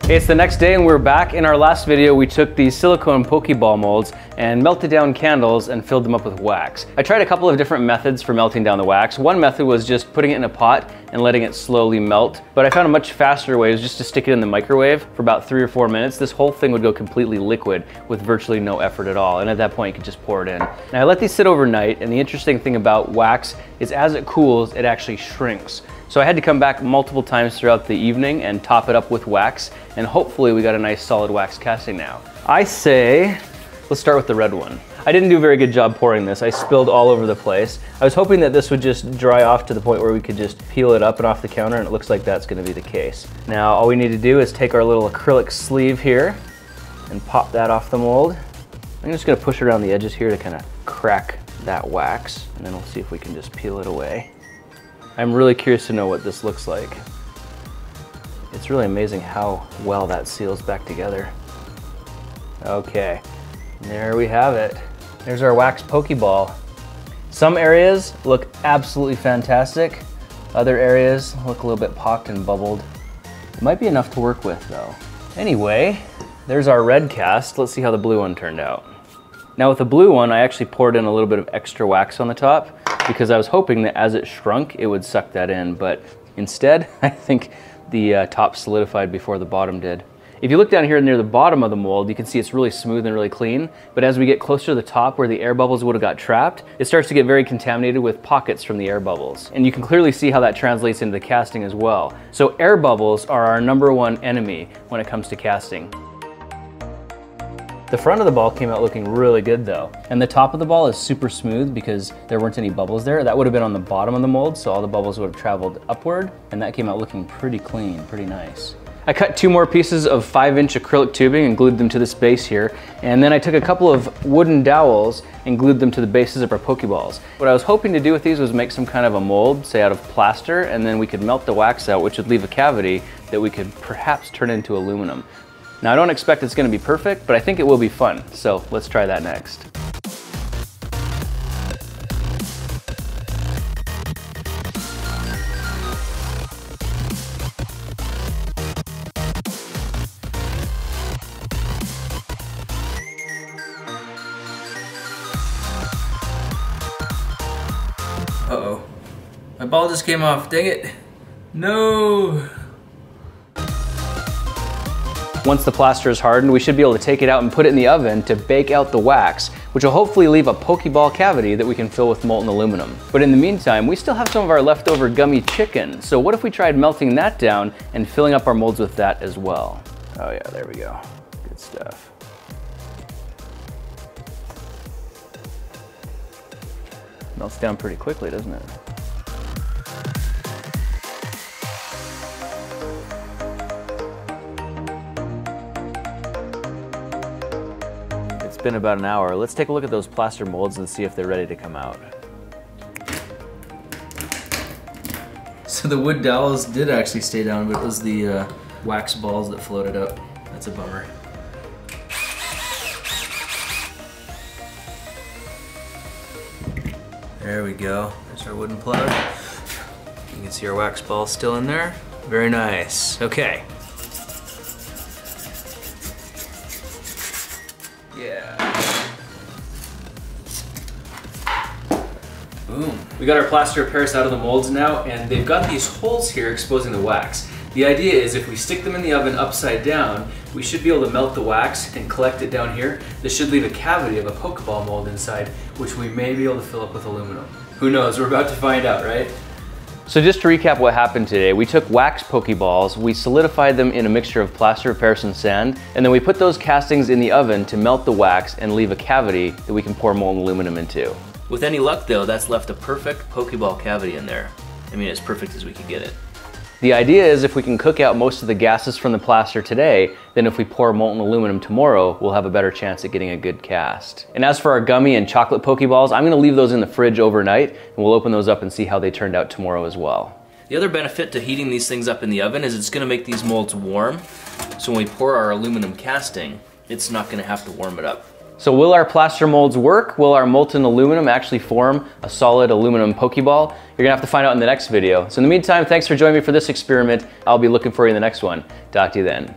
Hey, it's the next day and we're back. In our last video, we took these silicone Pokeball molds and melted down candles and filled them up with wax. I tried a couple of different methods for melting down the wax. One method was just putting it in a pot and letting it slowly melt, but I found a much faster way was just to stick it in the microwave for about 3 or 4 minutes. This whole thing would go completely liquid with virtually no effort at all, and at that point you could just pour it in. Now I let these sit overnight, and the interesting thing about wax is as it cools, it actually shrinks. So I had to come back multiple times throughout the evening and top it up with wax, and hopefully we got a nice solid wax casting now. I say, let's start with the red one. I didn't do a very good job pouring this. I spilled all over the place. I was hoping that this would just dry off to the point where we could just peel it up and off the counter, and it looks like that's gonna be the case. Now all we need to do is take our little acrylic sleeve here and pop that off the mold. I'm just gonna push around the edges here to kind of crack that wax, and then we'll see if we can just peel it away. I'm really curious to know what this looks like. It's really amazing how well that seals back together. Okay, there we have it. There's our wax Pokeball. Some areas look absolutely fantastic. Other areas look a little bit pocked and bubbled. It might be enough to work with though. Anyway, there's our red cast. Let's see how the blue one turned out. Now with the blue one, I actually poured in a little bit of extra wax on the top because I was hoping that as it shrunk, it would suck that in, but instead, I think the top solidified before the bottom did. If you look down here near the bottom of the mold, you can see it's really smooth and really clean, but as we get closer to the top where the air bubbles would have got trapped, it starts to get very contaminated with pockets from the air bubbles. And you can clearly see how that translates into the casting as well. So air bubbles are our #1 enemy when it comes to casting. The front of the ball came out looking really good though. And the top of the ball is super smooth because there weren't any bubbles there. That would have been on the bottom of the mold, so all the bubbles would have traveled upward, and that came out looking pretty clean, pretty nice. I cut 2 more pieces of 5-inch acrylic tubing and glued them to this base here. And then I took a couple of wooden dowels and glued them to the bases of our Pokeballs. What I was hoping to do with these was make some kind of a mold, say out of plaster, and then we could melt the wax out, which would leave a cavity that we could perhaps turn into aluminum. Now I don't expect it's gonna be perfect, but I think it will be fun. So let's try that next. Uh-oh, my ball just came off, dang it. No. Once the plaster is hardened, we should be able to take it out and put it in the oven to bake out the wax, which will hopefully leave a Pokeball cavity that we can fill with molten aluminum. But in the meantime, we still have some of our leftover gummy chicken. So what if we tried melting that down and filling up our molds with that as well? Oh yeah, there we go. Good stuff. Melts down pretty quickly, doesn't it? It's been about an hour. Let's take a look at those plaster molds and see if they're ready to come out. So the wood dowels did actually stay down, but it was the wax balls that floated up. That's a bummer. There we go. There's our wooden plug. You can see our wax balls still in there. Very nice. Okay. Yeah. Boom. We got our plaster of Paris out of the molds now, and they've got these holes here exposing the wax. The idea is if we stick them in the oven upside down, we should be able to melt the wax and collect it down here. This should leave a cavity of a Pokeball mold inside, which we may be able to fill up with aluminum. Who knows? We're about to find out, right? So just to recap what happened today, we took wax Pokeballs, we solidified them in a mixture of plaster of Paris and sand, and then we put those castings in the oven to melt the wax and leave a cavity that we can pour molten aluminum into. With any luck though, that's left a perfect Pokeball cavity in there. I mean, as perfect as we could get it. The idea is if we can cook out most of the gases from the plaster today, then if we pour molten aluminum tomorrow, we'll have a better chance at getting a good cast. And as for our gummy and chocolate Pokeballs, I'm gonna leave those in the fridge overnight, and we'll open those up and see how they turned out tomorrow as well. The other benefit to heating these things up in the oven is it's gonna make these molds warm, so when we pour our aluminum casting, it's not gonna have to warm it up. So will our plaster molds work? Will our molten aluminum actually form a solid aluminum Pokeball? You're gonna have to find out in the next video. So in the meantime, thanks for joining me for this experiment. I'll be looking for you in the next one. Talk to you then.